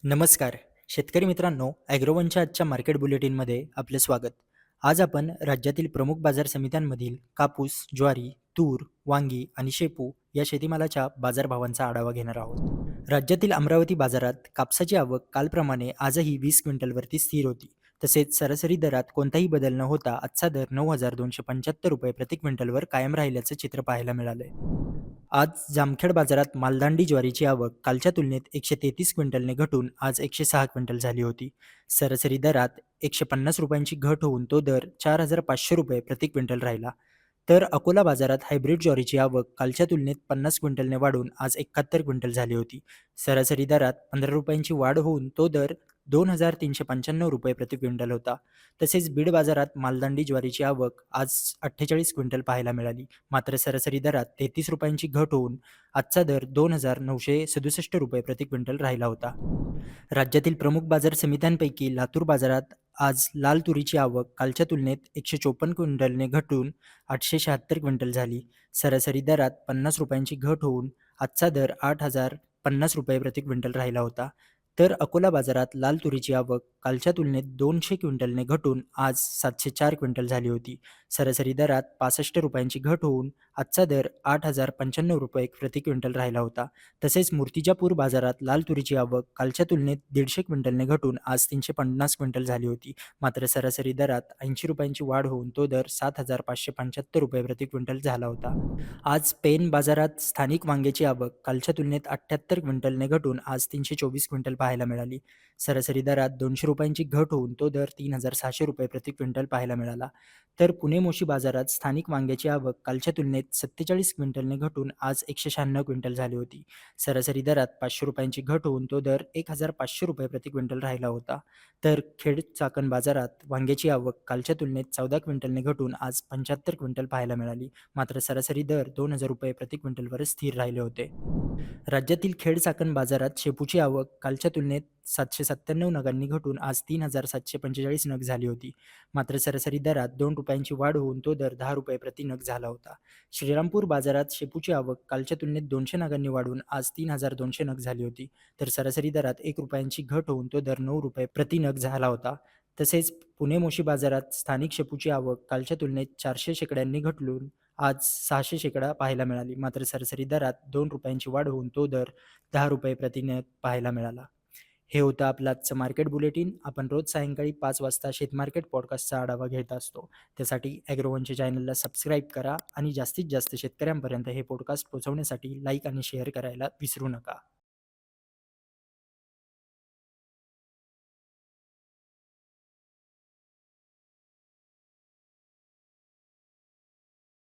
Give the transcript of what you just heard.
नमस्कार शेतकरी मित्रांनो, ॲग्रोवनच्या आजच्या मार्केट बुलेटिनमध्ये आपले स्वागत. आज आपण राज्यातील प्रमुख बाजार समित्यांमधील कापूस, ज्वारी, तूर, वांगी आणि शेपू या शेतीमालाच्या बाजारभावांचा आढावा घेणार आहोत. राज्यातील अमरावती बाजारात कापसाची आवक कालप्रमाणे आजही 20 क्विंटलवरती स्थिर होती. तसेच सरासरी दरात कोणताही बदल न होता आजचा दर 9,275 रुपये प्रति क्विंटलवर कायम राहिल्याचं चित्र पाहायला मिळालंय. आज जामखेड बाजारात मालदांडी ज्वारीची आवक कालच्या तुलनेत 133 क्विंटलने घटून आज 106 क्विंटल झाली होती. सरासरी दरात 150 रुपयांची घट होऊन तो दर 4,500 रुपये प्रति क्विंटल राहिला. तर अकोला बाजारात हायब्रिड ज्वारीची आवक कालच्या तुलनेत 50 क्विंटलने वाढून आज 71 क्विंटल झाली होती. सरासरी दरात 15 रुपयांची वाढ होऊन तो दर 2,395 रुपये प्रति क्विंटल होता. तसेच बीड बाजारात मालदांडी ज्वारीची आवक आज 48 क्विंटल पाहायला मिळाली. मात्र सरासरी दरात 33 रुपयांची घट होऊन आजचा दर 2,967 रुपये प्रति क्विंटल राहिला होता. राज्यातील प्रमुख बाजार समित्यांपैकी लातूर बाजारात आज लाल तुरीची आवक कालच्या तुलनेत 154 क्विंटलने घटून 876 क्विंटल झाली. सरासरी दरात 50 रुपयांची घट होऊन आजचा दर 8,050 रुपये प्रति क्विंटल राहिला होता. तर अकोला बाजारात लाल तुरीची आवक कालच्या तुलनेत 200 क्विंटलने घटून आज 704 क्विंटल झाली होती. सरासरी दरात 65 रुपयांची घट होऊन आजचा दर 8,095 रुपये प्रति क्विंटल राहिला होता. तसेच मूर्तिजापूर बाजारात लाल तुरीची आवक कालच्या तुलनेत 150 क्विंटलने घटून आज 350 क्विंटल झाली होती. मात्र सरासरी दरात 80 रुपयांची वाढ होऊन तो दर 7,575 रुपये प्रति क्विंटल झाला होता. आज पेन बाजारात स्थानिक वांग्याची आवक कालच्या तुलनेत 78 क्विंटलने घटून आज 324 क्विंटल पाहायला मिळाली. सरासरी दरात 200 रुपयांची घट होऊन तो दर 3,600 रुपये प्रति क्विंटल पाहायला मिळाला. तर पुणे मोशी बाजारात स्थानिक वांग्याची आवक कालच्या तुलनेत 47 क्विंटलने घटून आज 196 क्विंटल झाली होती. सरासरी दरात 500 रुपयांची घट होऊन तो दर 1,500 रुपये प्रति क्विंटल राहिला होता. तर खेड चाकण बाजारात वांग्याची आवक कालच्या तुलनेत 14 क्विंटलने घटून आज 75 क्विंटल पाहायला मिळाली. मात्र सरासरी दर 2,000 रुपये प्रति क्विंटलवर स्थिर राहिले होते. राज्यातील खेड चाकण बाजारात शेपूची आवक कालच्या तुलनेत 797 नगांनी घटून आज 3,745 नग झाली होती. मात्र सरासरी दरात 2 रुपयांची वाढ होऊन तो दर 10 रुपये प्रति नग झाला होता. श्रीरामपूर बाजारात शेपूची आवक कालच्या तुलनेत 200 नगांनी वाढून आज 3,200 नग झाली होती. तर सरासरी दरात 1 रुपयांची घट होऊन तो दर 9 रुपये प्रति नग झाला होता. तसेच पुणे मोशी बाजारात स्थानिक शेपूची आवक कालच्या तुलनेत 400 शेकड्यांनी घटून आज 600 शेकडा पाहायला मिळाली. मात्र सरासरी दरात 2 रुपयांची वाढ होऊन तो दर 10 रुपये प्रति नग पाहायला मिळाला. हे होतं आपलं आजचं मार्केट बुलेटिन. आपण रोज सायंकाळी 5 वाजता शेतमार्केट पॉडकास्टचा आढावा घेत असतो. त्यासाठी ॲग्रोवनच्या चॅनलला सबस्क्राईब करा आणि जास्तीत जास्त शेतकऱ्यांपर्यंत हे पॉडकास्ट पोहोचवण्यासाठी लाईक आणि शेअर करायला विसरू नका.